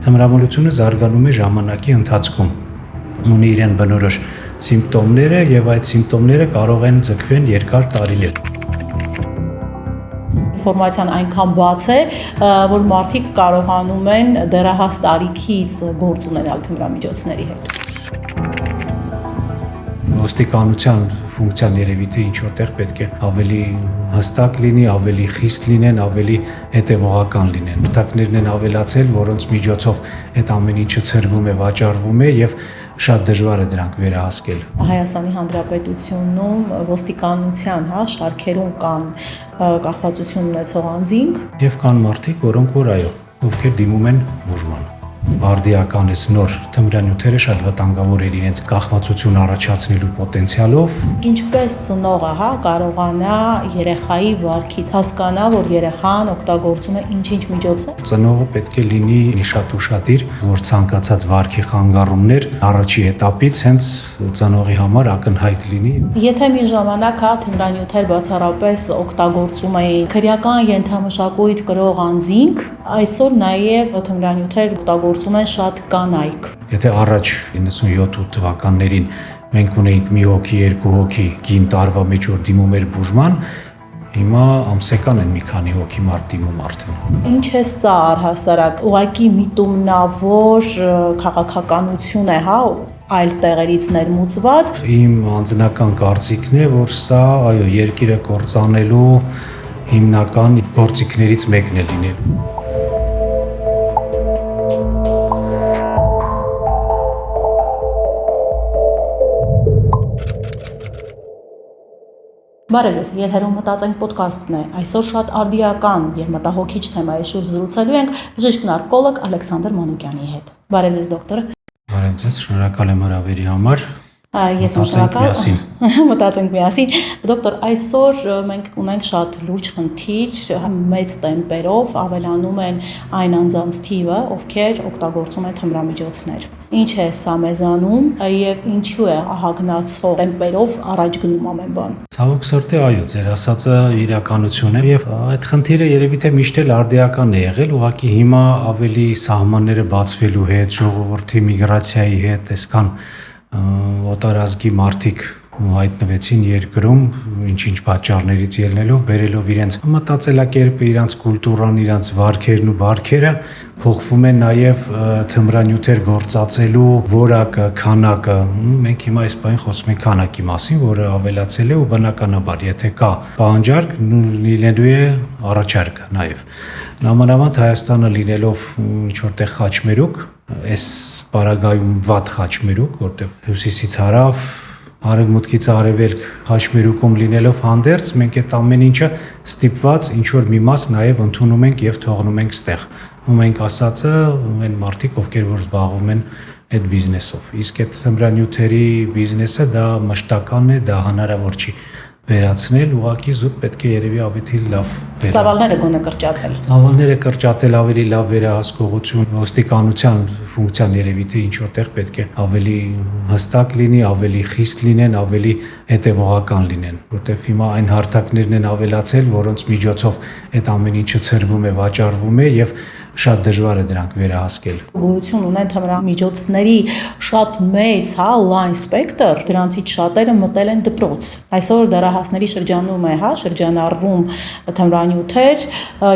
Թմրամոլությունը զարգանում է ժամանակի ընթացքում, ունի իրեն բնորոշ սիմպտոմները եւ այդ սիմպտոմները կարող են ձգվել երկար տարիներ։ Ինֆորմացիան այնքան բաց է, որ մարդիկ կարողանում են դեռահաս տարիքից գործ ունենալ թմրամիջոցների հետ։ Ոստիկանության ֆունկցիան երևի թե ինչ որտեղ պետք է ավելի հստակ լինի, ավելի խիստ լինեն, ավելի հետևողական լինեն։ Մտակներն են ավելացել, որոնց միջոցով այդ ամեն ինչը ցրվում է, վաճառվում է եւ շատ դժվար է դրանք վերահասկել։ Հայաստանի Հանրապետությունում ոստիկանության շարքերում կան կախվածություն ունեցող անձինք Եվ կան մարդիկ, որոնք որ այո, ովքեր դիմում են բուժման։ Արդիական էս նոր թմրանյութերը շատ վտանգավոր էր իրենց կախվածություն առաջացնելու պոտենցիալով։ Ինչպես ծնողը կարողանա երեխայի վարքից հասկանա, որ երեխան օգտագործում է ինչ-ինչ միջոցներ։ Ծնողը պետք է լինի շատ ուշադիր, որ ցանկացած վարքի խանգարումներ առաջի этаպից հենց ծնողի համար ակնհայտ լինի։ Եթե մի ժամանակ թմրանյութեր բացառապես օգտագործում էին քրեական ենթամշակույթ կրող անձինք, այսօր նաև թմրանյութեր օգտագործում են շատ կանայք։ Եթե առաջ 97 թվականներին մենք ունեինք մի հոգի, երկու հոգի կին տարվա մեջ որ դիմում էր բուժման, հիմա ամսական են մի քանի հոգի մարդ դիմում արդեն։ Ինչ է սա առհասարակ, ուղղակի միտումնավոր քաղաքականություն է, այլ տեղերից ներմուծված։ Իմ անձնական կարծիքն է, որ սա այո, երկիրը կործանելու հիմնական գործիքներից մեկն է լինելու։ Բարև ձեզ, եթերում մտածենք պոդքասթն է։ Այսօր շատ արդիական եւ մտահոգիչ թեմայի շուրջ զրուցելու ենք բժիշկ-նարկոլոգ Ալեքսանդր Մանուկյանի հետ։ Բարև ձեզ, դոկտոր։ Բարև ձեզ, շնորհակալ եմ հրավերի համար։ Ես շնորհակալ մտածենք միասին։ Դոկտոր, այսօր մենք ունենք շատ լուրջ խնդիր, մեծ տեմպերով ավելանում են այն անձանց թիվը, ովքեր օգտագործում են թմրամիջոցներ։ Ինչ է սա մեզանում եւ ինչու է ահագնացող տեմպերով առաջ գնում ամեն բան։ Ցավոք սրտի, այո, ձեր ասածը իրականություն է եւ այդ խնդիրը երևի թե միշտ էլ արդիական է եղել, ուղղակի հիմա ավելի սահմանները բացվելու հետ, ժողովրդի միգրացիայի հետ, այսքան օտարազգի մարդիկ հայտնվեցին երկրում, ինչ-ինչ պատճառներից ելնելով, բերելով իրենց մտածելակերպը, իրենց կուլտուրան, իրենց վարքերն ու բարքերը, փոխվում է նաև թմրանյութեր գործածելու որակը, քանակը։ Մենք հիմա այս բանը խոսում ենք քանակի մասին, որը ավելացել է ու բնականաբար, եթե կա պահանջարկ, լինելու է առաջարկը նաև։ Նամանավանդ Հայաստանը լինելով ինչ որտեղ խաչմերուկ, այս պարագայում վատ խաչմերուկ, որտեղ հյուսիսից հարավ, արևմուտքից արևելք խաչմերուկում լինելով հանդերձ, մենք այդ ամեն ինչը ստիպված ինչ որ մի մաս նաև ընդունում ենք եւ թողնում ենք ստեղ։ Ու մենք ասածը այն մարդիկ, ովքեր որ զբաղվում են այդ բիզնեսով։ Իսկ այդ թմրանյութերի բիզնեսը դա մշտական է, դա հնարավոր չի վերացնել, ուղղակի զուտ պետք է երևի ավելի լավ Ծավալները գոնե կրճատել։ Ծավալները կրճատել, ավելի լավ վերահսկողություն, ոստիկանության ֆունկցիան երևի թե ինչ որտեղ պետք է ավելի հստակ լինի, ավելի խիստ լինեն, ավելի հետևողական լինեն, որտեղ հիմա այն հարթակներն են ավելացել, որոնց միջոցով այդ ամեն ինչը ցրվում է, վաճառվում է եւ շատ դժվար է դրանք վերահասկել։ Գոյություն ունեն թմրամիջոցների շատ մեծ, լայն սպեկտր, դրանցից շատերը մտել են դպրոց։ Այսօր դեռահասների շրջանում է, շրջանառվում թմրանյութեր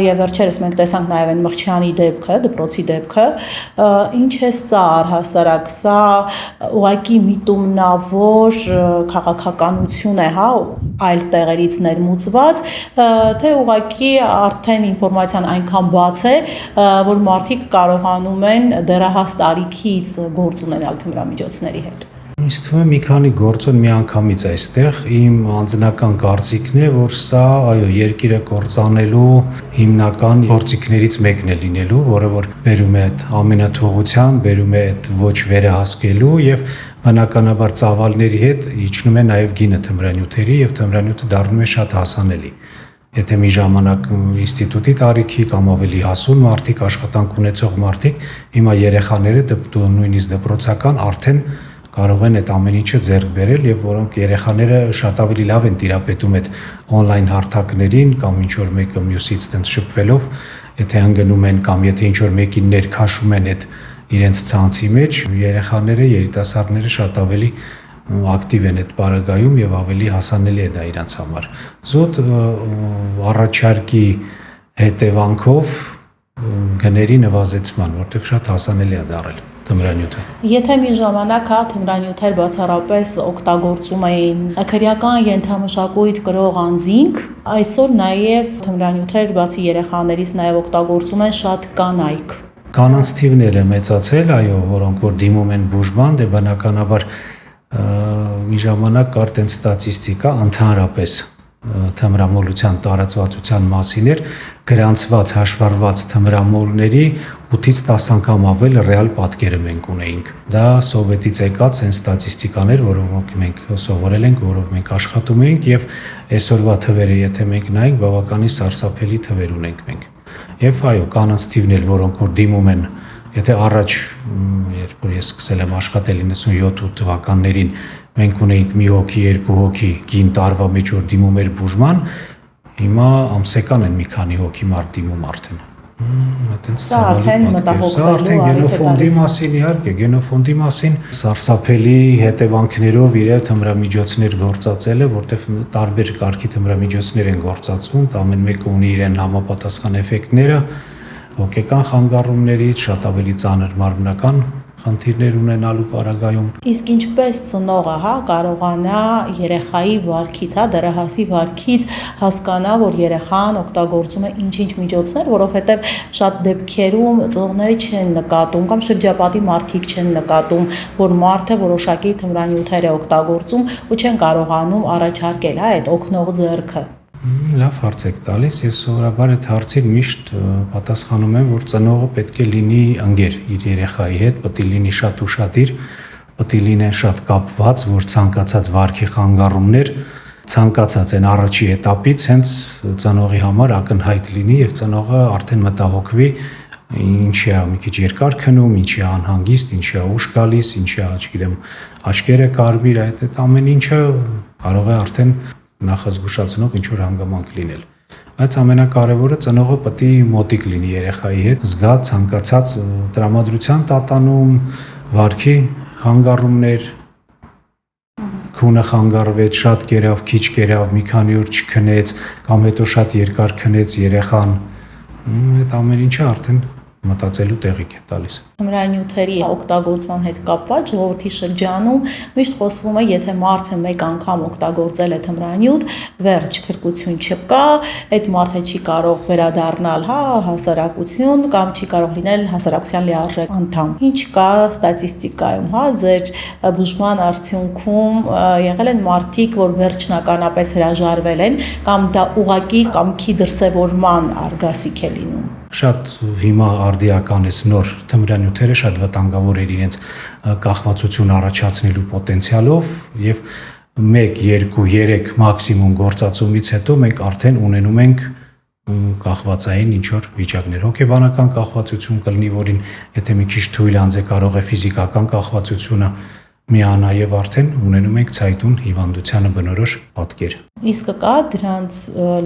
եւ վերջերս մենք տեսանք նաեւ այն Մղջյանի դեպքը, դպրոցի դեպքը, ինչ է սա առհասարակ, սա ուղղակի միտումնավոր քաղաքականություն է, այլ տեղերից ներմուծված, թե ուղղակի արդեն ինֆորմացիան այնքան բաց է, որ մարդիկ կարողանում են դեռահաս տարիքից գործ ունենալ թմրամիջոցների հետ։ Ինձ թվում է մի քանի գործոն միանգամից այստեղ իմ անձնական կարծիքն է, որ սա այո, երկիրը կործանելու հիմնական գործիքներից մեկն է լինելու, որը որ բերում է այդ ամենաթողության, բերում է այդ ոչ վերահասկելու եւ բնականաբար ծավալների հետ իջնում է նաեւ գինը թմրանյութերի եւ թմրանյութը դառնում է շատ հասանելի։ Եթե մի ժամանակ ինստիտուտի տարիքի կամ ավելի հասուն մարդիկ, աշխատանք ունեցող մարդիկ, հիմա երեխաները նույնիսկ դպրոցական արդեն կարող են այդ ամեն ինչը ձեռք բերել եւ որոնք երեխաները շատ ավելի լավ են տիրապետում այդ on-line հարթակներին կամ ինչ որ մեկը մյուսից տենց շփվելով եթե ընկնում են կամ եթե ինչ-որ մեկին ներքաշում են այդ իրենց ցանցի մեջ, երեխաները, երիտասարդները շատ ավելի ակտիվ են այդ բարագայում եւ ավելի հասանելի է դա իրենց համար։ Զուտ առաջարկի հետևանքով գների նվազեցման, որտեղ շատ հասանելի է դառել թմրանյութը։ Եթե մի ժամանակ թմրանյութեր բացառապես օգտագործում էին քրեական ենթամշակույթ կրող անձինք, այսօր նաև թմրանյութեր բացի երեխաներից նաև օգտագործում են շատ կանայք։ Կանանց թիվն էլ է մեծացել, այո, որոնք որ դիմում են բուժման, դե բնականաբար մի ժամանակ կար տենց ստատիստիկա ընդհանրապես թմրամոլության տարածվածության մասին էր գրանցված հաշվառված թմրամոլների 8-ից 10 անգամ ավել ռեալ պատկերը մենք ունեինք։ Դա սովետից եկած այն ստատիստիկաներ, որով մենք սովորել ենք, որով մենք աշխատում էինք եւ այսօրվա թվերը եթե մենք նայենք, բավականին սարսափելի թվեր ունենք մենք։ Եվ այո, կանանց թիվն էլ, որոնք որ դիմում են, եթե առաջ, երբ որ ես սկսել եմ աշխատել 97 թվականներին, մենք ունեինք մի հոգի, երկու հոգի կին տարվա մեջ որ դիմում էր բուժման, հիմա ամսեկան են մի քանի հոգի մարդ դիմում արդեն։ Սա արդեն մտահոգվելու գենոֆոնդի մասին, իհարկե, գենոֆոնդի մասին սարսափելի հետևանքներով իր թմրամիջոցներ գործածել է, որտեղ տարբեր կարգի թմրամիջոցներ են գործածվում, ամեն մեկը ունի իրեն համապատասխան էֆեկտները, հոգեկան խանգարումներից, շատ ավելի ծանր մարմնական խնդիրներ ունենալու պարագայում։ Իսկ ինչպես ծնողը կարողանա երեխայի վարքից, դեռահասի վարքից հասկանա, որ երեխան օգտագործում է ինչ-ինչ միջոցներ, որովհետև շատ դեպքերում ծնողները չեն նկատում կամ շրջապատի մարդիկ չեն նկատում, որ մարդը որոշակի թմրանյութեր է օգտագործում ու չեն կարողանում առաջարկել այդ օգնող ձեռքը։ Լավ հարց եք տալիս, ես սովորաբար այդ հարցին միշտ պատասխանում եմ, որ ծնողը պետք է լինի ընկեր իր երեխայի հետ, պետք է լինի շատ ուշադիր, պետք է լինեն շատ կապված, որ ցանկացած վարքի խանգարումներ, ցանկացած այն առաջի этаպից հենց ծնողի համար ակնհայտ լինի եւ ծնողը արդեն մտահոգվի, ինչի է մի քիչ երկար քնում, ինչի է անհանգիստ, ինչի է ուշ գալիս, ինչի է, չգիտեմ, աչքերը կարմիր, այդ ամեն ինչը կարող է արդեն նախազգուշացնող ինչ-որ հանգամանք լինել։ Բայց ամենակարևորը ծնողը պետք է մոտիկ լինի երեխայի հետ, զգա ցանկացած տրամադրության տատանում, վարքի խանգարումներ, քունը խանգարվեց, շատ կերավ, քիչ կերավ, մի քանի օր չքնեց, կամ հետո շատ երկար քնեց երեխան, այդ ամեն ինչը արդեն մտածելու տեղիք է տալիս։ Թմրանյութերի օգտագործման հետ կապված ժողովրդի շրջանում միշտ խոսվում է, եթե մարդը մեկ անգամ օգտագործել է թմրանյութ, վերջ, փրկություն չկա, այդ մարդը չի կարող վերադառնալ հասարակություն կամ չի կարող լինել հասարակության լիարժեք անդամ։ Ինչ կա ստատիստիկայում, ձեր բուժման արդյունքում եղել են մարդիկ, որ վերջնականապես հրաժարվել են կամ դա ուղղակի կամքի դրսևորման արգասիք է լինում։ Շատ հիմա արդիական է նոր թմրանյութերը շատ վտանգավոր էր իրենց կախվածություն առաջացնելու պոտենցիալով եւ 1, 2, 3 մաքսիմում գործածումից հետո մենք արդեն ունենում ենք կախվածային ինչ-որ վիճակներ, հոգեբանական կախվածություն կլինի, որին եթե մի քիչ թույլ անձ է կարող է ֆիզիկական կախվածությունը միանա եւ արդեն ունենում ենք ցայտուն հիվանդությանը բնորոշ պատկեր։ Իսկ կա դրանց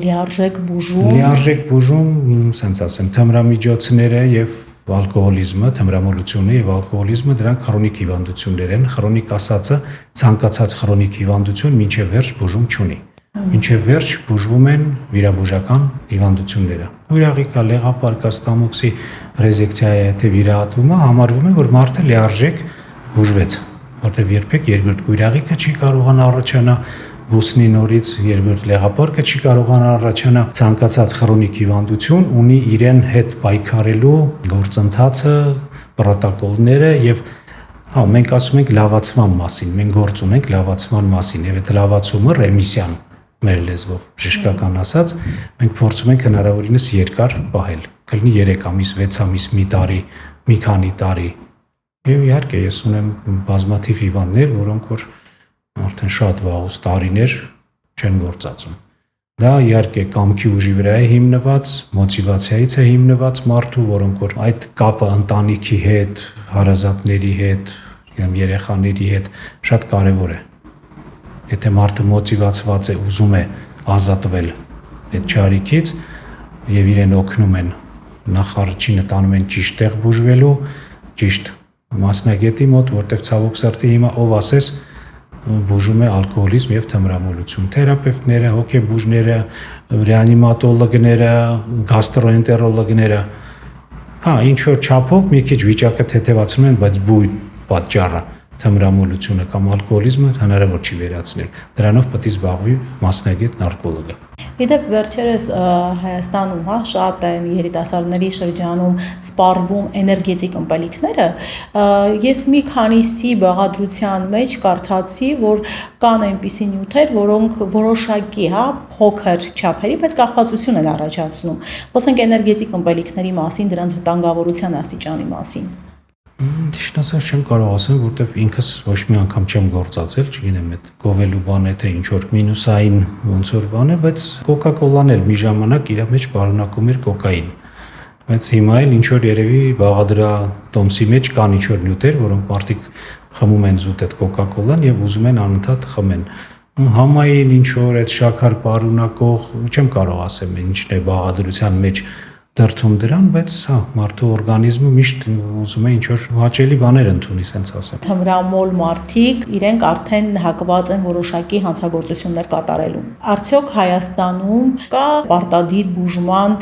լիարժեք բուժում։ Լիարժեք բուժում, ասենց ասեմ, թմրամիջոցները եւ ալկոհոլիզմը, թմրամոլությունը եւ ալկոհոլիզմը դրանք քրոնիկ հիվանդություններ են։ Քրոնիկ ասածը ցանկացած քրոնիկ հիվանդություն մինչեւ վերջ բուժում չունի։ Մինչեւ վերջ բուժվում են վիրաբուժական հիվանդությունները։ Ուրախիկա, լեղապարկա, ստամոքսի ռեզեկցիա թե վիրահատումը համարվում է, որ մարդը լիարժեք բուժվեց, որտեղ երբեք երկրորդ կույրաղիկը չի կարողանա առաջանա, բուսնի նորից երկրորդ լեղապարկը չի կարողանա առաջանա, ցանկացած քրոնիկ հիվանդություն ունի իրեն հետ պայքարելու գործընթացը, պրոտոկոլները եւ մենք ասում ենք լավացման մասին, մենք գործ ունենք լավացման մասին եւ այդ լավացումը ռեմիսիան մեր լեզվով բժշկական ասած, մենք փորձում ենք հնարավորինս երկար պահել։ Կլինի 3 ամիս, 6 ամիս, մի տարի, մի քանի տարի։ Եվ իհարկե ես ունեմ բազմաթիվ հիվանդներ, որոնք որ արդեն շատ վաղուց տարիներ չեն գործածում։ Դա իհարկե կամքի ուժի վրա է հիմնված, մոտիվացիայից է հիմնված մարդու, որոնք որ այդ կապը ընտանիքի հետ, հարազատների հետ, երեխաների հետ շատ կարևոր է։ Եթե մարդը մոտիվացված է, ուզում է ազատվել այդ չարիքից եւ իրեն օգնում են նախ առաջինը տանում են ճիշտ տեղ բուժվելու, ճիշտ մասնագետի մոտ, որտեղ ցավոք սրտի հիմա ով ասես բուժում է ալկոհոլիզմ եւ թմրամոլություն։ Թերապևտները, հոգեբուժները, ռեանիմատոլոգները, գաստրոենտերոլոգները, հա, ինչ որ չափով մի քիչ վիճակը թեթևացնում են, բայց բույն պատճառը թմրամոլությունը կամ ալկոհոլիզմը հնարավոր չի վերացնել։ Դրանով պետք է զբաղվի մասնագետ նարկոլոգը։ Իդեպ վերջերս Հայաստանում, հա, շատ են երիտասարդների շրջանում սպառվում էներգետիկ ըմպելիքները։ Ես մի քանիսի բաղադրության մեջ կարդացի, որ կան այնպիսի նյութեր, որոնք որոշակի, հա, փոքր չափերի, բայց կախվածություն են առաջացնում։ Խոսենք էներգետիկ ըմպելիքների մասին, դրանց վտանգավորության աստիճանի մասին։ Ճիշտ ասած չեմ կարող ասեմ, որտեվ ինքս ոչ մի անգամ չեմ գործածել, չգիտեմ, այդ գովելու բան է թե ինչ որ մինուսային ոնց որ բան է, բայց Coca-Cola-ն էլ մի ժամանակ իր մեջ պարունակում էր կոկային։ Բայց հիմա էլ ինչ որ երևի բաղադրատոմսի մեջ կան ինչ որ նյութեր, որոնք մարդիկ խմում են զուտ այդ Coca-Cola-ն եւ ուզում են անընդհատ խմեն։ Համային ինչ որ այդ շաքար պարունակող, չեմ կարող ասեմ, ինչն է բաղադրության մեջ դրթում դրան, բայց հա, մարդու օրգանիզմը միշտ ուզում է ինչ-որ հաճելի բաներ ընդունի, սենց ասեմ։ Թմրամոլ մարդիկ իրենք արդեն հակված են որոշակի հանցագործություններ կատարելուն։ Արդյոք Հայաստանում կա պարտադիր բուժման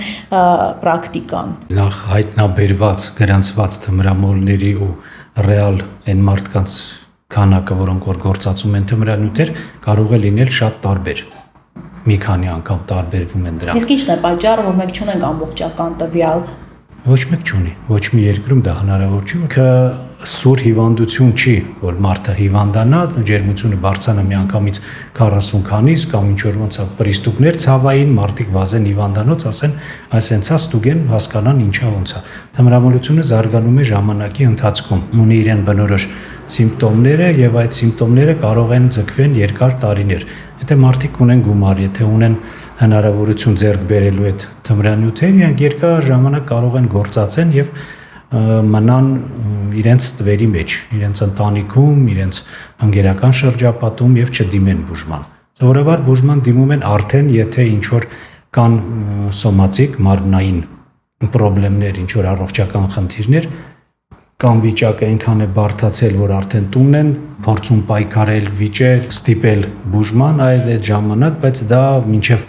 պրակտիկան։ Նախ հայտնաբերված, գրանցված թմրամոլների ու ռեալ այն մարդկանց քանակը, որոնք որ գործածում են թմրանյութեր, կարող է լինել շատ տարբեր։ Մի քանի անգամ տարբերվում են դրանք։ Իսկ ի՞նչն է պատճառը, որ մենք չունենք ամբողջական տվյալ։ Ոչ մեկ չունի, ոչ մի երկրում դա հնարավոր չի, որ սուր հիվանդություն չի, որ մարդը հիվանդանա, ջերմությունը բարձրանա միանգամից 40 քանից կամ ինչ որ ոնց է պրիստուպներ ցավային, մարդիկ վազեն հիվանդանոց, ասեն, այսենցա ստուգեն, հասկանան ինչա ոնց է։ Թմրամոլությունը զարգանում է ժամանակի ընթացքում, ունի իրեն բնորոշ սիմպտոմները եւ այդ սիմպտոմները կարող են ձգվել երկար տարիներ։ Եթե մարդիկ ունեն գումար, եթե ունեն հնարավորություն ձեռք բերելու այդ թմրանյութեր, իրենք երկար ժամանակ կարող են գործածեն եւ մնան իրենց տվերի մեջ, իրենց ընտանիքում, իրենց ընկերական շրջապատում եւ չդիմեն բուժման։ Սովորաբար բուժման դիմում են արդեն, եթե ինչ որ կան սոմատիկ մարմնային խնդիրներ, ինչ որ առողջական խնդիրներ, կամ վիճակը այնքան է բարդացել, որ արդեն տունն են փորձում պայքարել, վիճել, ստիպել բուժման այդ ժամանակ, բայց դա մինչև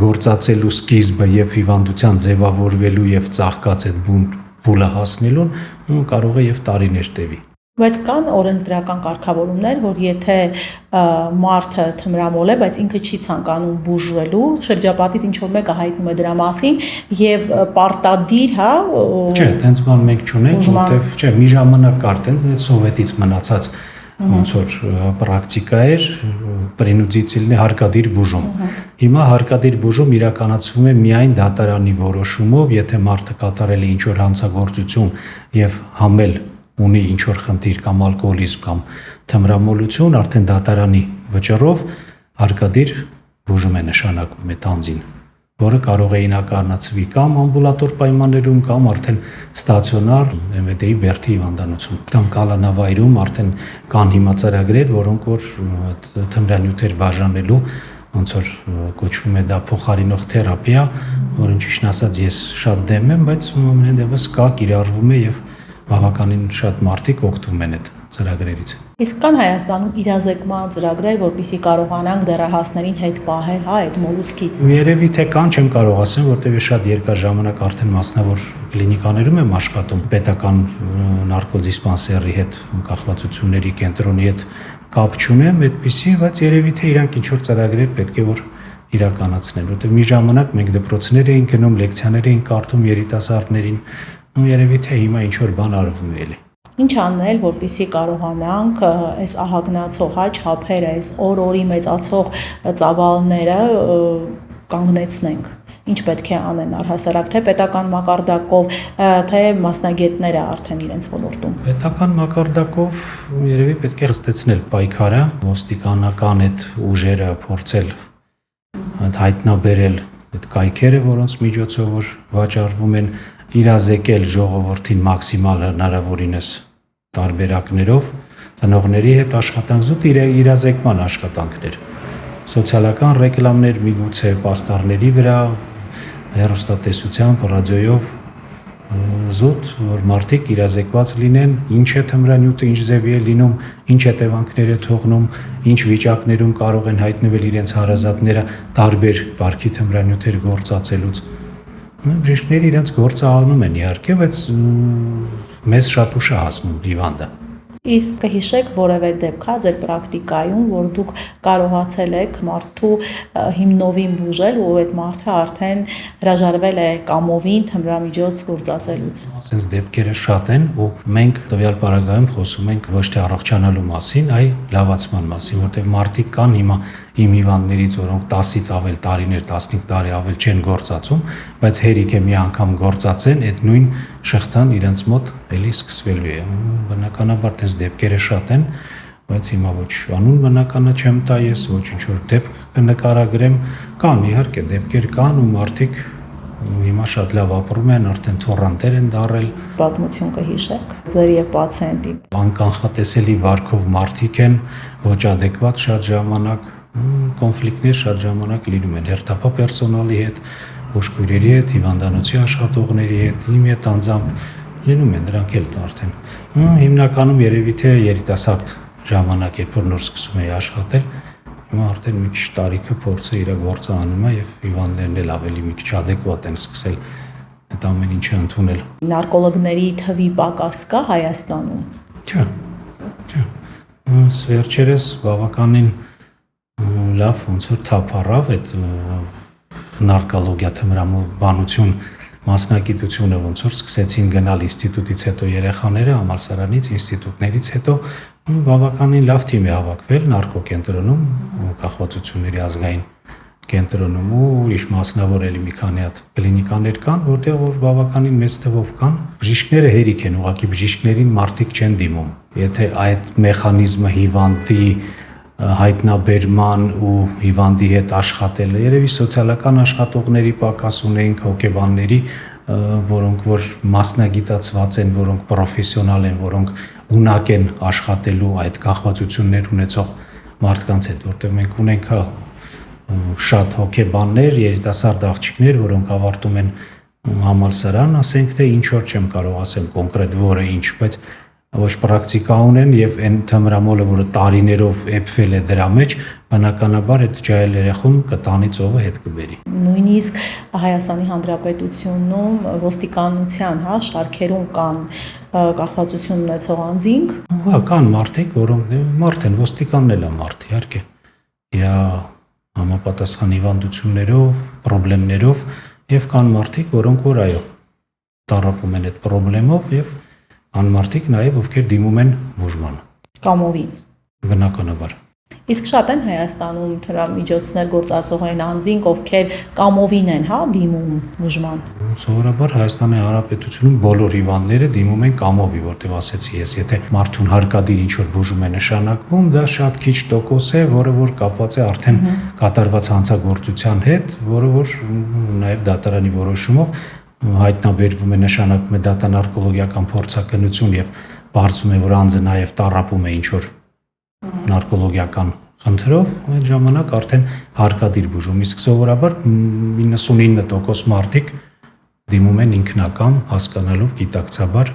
գործածելու սկիզբը եւ հիվանդության ձևավորվելու եւ ծաղկած այդ փուլը հասնելուն կարող է եւ տարիներ տևի։ Բայց կան օրենսդրական կարգավորումներ, որ եթե մարդը թմրամոլ է, բայց ինքը չի ցանկանում բուժվելու, շրջապատից ինչ որ մեկը հայտնում է դրա մասին եւ պարտադիր, հա, չէ, տենց բան մենք չունենք, որտեվ չէ, մի ժամանակ կար տենց այդ սովետից մնացած ոնց որ պրակտիկա էր, պրինուդիցիլնի հարկադիր բուժում։ Հիմա հարկադիր բուժում իրականացվում է միայն դատարանի որոշումով, եթե մարդը կատարել է ինչ որ հանցագործություն եւ համել ունի ինչ որ խնդիր կամ ալկոհոլիզմ կամ թմրամոլություն, արդեն դատարանի վճռով հարկադիր բուժում է նշանակվում այդ անձին, որը կարող է իրականացվի կամ ամբուլատոր պայմաններում կամ արդեն ստացիոնար MVD-ի բերդի հիվանդանոցում կամ կալանավայրում արդեն կան հիմա ծրագրեր, որոնք որ թմրանյութեր բաժանելու ոնց որ կոչվում է դա փոխարինող թերապիա, որին ճիշտ ասած ես շատ դեմ եմ, բայց ամենայն դեպս կա, կիրառվում է եւ բավականին շատ մարդիկ օգտվում են այդ ծրագրերից։ Իսկ կան Հայաստանում իրազեկման ծրագրեր, որպեսզի կարողանանք դեռահասներին հետ պահել, հա, այդ մոլուցքից։ Երևի թե կան, չեմ կարող ասեմ, որտեղ շատ երկար ժամանակ արդեն մասնավոր կլինիկաներում եմ աշխատում, պետական նարկոդիսպանսերի հետ, կախվածությունների կենտրոնի հետ կապ չունեմ, այդպեսի, բայց երևի թե իրանք ինչ որ ծրագրեր պետք է որ իրականացնեն, որտեղ մի ժամանակ մենք դպրոցներ էինք գնում, լեկցիաներ էինք կարդում երիտասարդներին, ու երևի թե հիմա ինչ որ բան արվում է էլի։ Ինչ անել, որպեսզի կարողանանք այս ահագնացող չափերը, այս օր-օրի մեծացող ծավալները կանգնեցնենք։ Ինչ պետք է անեն առհասարակ, թե պետական մակարդակով, թե մասնագետները արդեն իրենց ոլորտում։ Պետական մակարդակով երևի պետք է հստեցնել պայքարը, ոստիկանական այդ ուժերը փորձել հայտնաբերել այդ կայքերը, որոնց միջոցով որ վաճառվում են, իրազեկել ժողովրդին մաքսիմալ հնարավորինս տարբերակներով, ծնողների հետ աշխատանք, զուտ իրազեկման աշխատանքներ, սոցիալական ռեկլամներ, միգուցե պաստառների վրա, հեռուստատեսությամբ, ռադիոյով զուտ, որ մարդիկ իրազեկված լինեն, ինչ է թմրանյութը, ինչ ձևի է լինում, ինչ հետևանքներ է թողնում, ինչ վիճակներում կարող են հայտնվել իրենց հարազատները տարբեր կարգի թմրանյութեր գործածելուց։ Բժիշկները իրենց գործը անում են իհարկե, բայց մեզ շատ ուշ է հասնում հիվանդը։ Իսկ կհիշեք որևէ դեպք հա ձեր պրակտիկայում, որ դուք կարողացել եք մարդու հիմնովին բուժել, ու այդ մարդը արդեն հրաժարվել է կամովին թմրամիջոց գործածելուց։ Այսինքն դեպքերը շատ են, ու մենք տվյալ պարագայում խոսում ենք ոչ թե առողջանալու մասին, այլ լավացման մասին, որտեղ մարդիկ կան հիմա իմ հիվանդներից, որոնք 10-ից ավել տարիներ, 15 տարի ավել չեն գործածում, բայց հերիք է մի անգամ գործածեն, այդ նույն շղթան իրենց մոտ էլի սկսվելու է։ Բնականաբար դες դեպքերը շատ են, բայց հիմա ոչ անուն բնականը չեմ տա ես, ոչ ինչ որ դեպք կնկարագրեմ, կան իհարկե դեպքեր կան ու մարդիկ հիմա շատ լավ ապրում են, արդեն թոռանտեր են դարել։ Պատմություն կհիշեք ձեր եւ պացիենտի։ Անկանխատեսելի վարքով մարդիկ են, ոչ adekvat շատ ժամանակ, կոնֆլիկտներ շատ ժամանակ լինում են հերթապահ պերսոնալի հետ, բուժքույրերի հետ, հիվանդանոցի աշխատողների հետ, իմ հետ անձամբ լինում են դրանք էլ արդեն։ Հիմնականում երևի թե երիտասարդ ժամանակ, երբ որ նոր սկսում էի աշխատել, հիմա արդեն մի քիչ տարիքը փորձը իր գործը անում է եւ հիվանդներն էլ ավելի մի քիչ adekvat են սկսել այդ ամեն ինչը ընդունել։ Նարկոլոգների թվի պակաս կա Հայաստանում։ Չէ։ Վերջերս բավականին լավ ոնց որ թափառավ այդ նարկոլոգիա թմրամաբանություն մասնագիտությունը ոնց որ սկսեցին գնալ ինստիտուտից հետո երեխաները, համալսարանից, ինստիտուտներից հետո բավականին լավ թիմ է հավաքվել նարկոկենտրոնում, կախվածությունների ազգային կենտրոնում ու ուրիշ մասնավոր էլի մի քանի հատ կլինիկաներ կան, որտեղ որ բավականին մեծ թվով կան։ Բժիշկները հերիք են, ուղղակի բժիշկներին մարդիկ չեն դիմում։ Եթե այդ մեխանիզմը հիվանդի հայտնաբերման ու հիվանդի հետ աշխատելը, երևի սոցիալական աշխատողների պակաս ունենք, հոգեբանների, որոնք որ մասնագիտացված են, որոնք պրոֆեսիոնալ են, որոնք ունակ են աշխատելու այդ կախվածություններ ունեցող մարդկանց հետ, որտեղ մենք ունենք շատ հոգեբաններ, երիտասարդ աղջիկներ, որոնք ավարտում են համալսարան, ասենք թե ինչ որ չեմ կարող ասեմ կոնկրետ որը ինչ, բայց ոչ պրակտիկա ունեն եւ այն թմրամոլը, որը տարիներով էփվել է դրա մեջ, բնականաբար այդ ջահել երեխուն կտանի ծովը հետ կբերի։ Նույնիսկ Հայաստանի Հանրապետությունում ոստիկանության, հա, շարքերում կան կախվածություն ունեցող անձինք։ Հա, կան մարդիկ, որոնք մարդ են, ոստիկանն էլ է մարդ, իհարկե։ Իր համապատասխան հիվանդություններով, խնդիրներով եւ կան մարդիկ, որոնք որ այո, տառապում են այդ խնդրելով եւ կան մարդիկ նաեւ ովքեր դիմում են բուժմանը։ Կամովին։ Բնականաբար։ Իսկ շատ են Հայաստանում թմրամիջոցներ գործածող այն անձինք, ովքեր կամովին են, հա, դիմում բուժման։ Սովորաբար Հայաստանի Հանրապետությունում բոլոր հիվանդները դիմում են կամովի, որտեղ ասեցի ես, եթե մարդուն հարկադիր ինչ որ բուժում է նշանակվում, դա շատ քիչ տոկոս է, որը որ կապված է արդեն կատարված հանցագործության հետ, որը որ նաև դատարանի որոշումով հայտնաբերվում է, նշանակվում է դատանարկոլոգիական փորձակնություն եւ բարձում է, որ անձը նաև տառապում է ինչ որ նարկոլոգիական խնդրով, այդ ժամանակ արդեն հարկադիր բուժում, իսկ սովորաբար 99% մարդիկ դիմում են ինքնակամ, հասկանալով գիտակցաբար,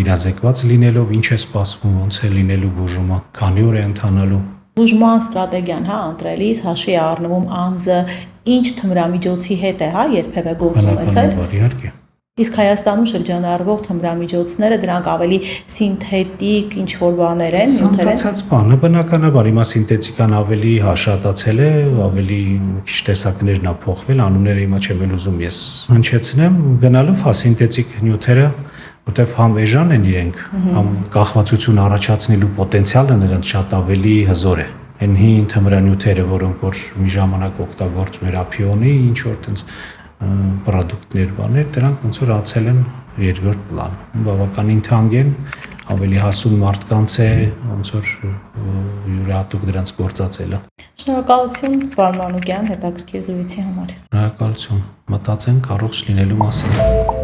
իրազեկված լինելով, ինչ է սպասվում, ոնց է լինելու բուժումը, քանի օր է ընթանալու։ Բուժման ստրատեգիան, հա, ընտրելիս հաշվի առնվում անձը ինչ թմրամիջոցի հետ է, հա, երբևէ գործ ունեցել։ Իհարկե։ Իսկ Հայաստանում շրջանառվող թմրամիջոցները դրանք ավելի սինթետիկ ինչ-որ բաներ են, նյութեր են։ Ցանկացած բանը, բնականաբար հիմա սինթետիկան ավելի հաշատացել է, ավելի քիչ տեսակներն ա փոխվել, անունները հիմա չեմ ուզում ես հնչեցնեմ, գնալով հա սինթետիկ նյութերը, որտեվ համ էժան են իրենք, համ կախվածություն առաջացնելու պոտենցիալը նրանց շատ ավելի հզոր է։ Այն հին թմրանյութերը, որոնք որ մի ժամանակ օգտագործում էր ափիոնի, ինչ որ տենց պրոդուկտներ բաներ, դրանք ոնց որ ացել են երկրորդ պլան։ Բավականին թանկ են, ավելի հասուն մարդկանց է, ոնց որ յուրահատուկ դրանց գործածելը։ Շնորհակալություն Վարդան Մանուկյան հետաքրքիր զրույցի համար։ Շնորհակալություն։ Մտածենք առողջ լինելու մասին։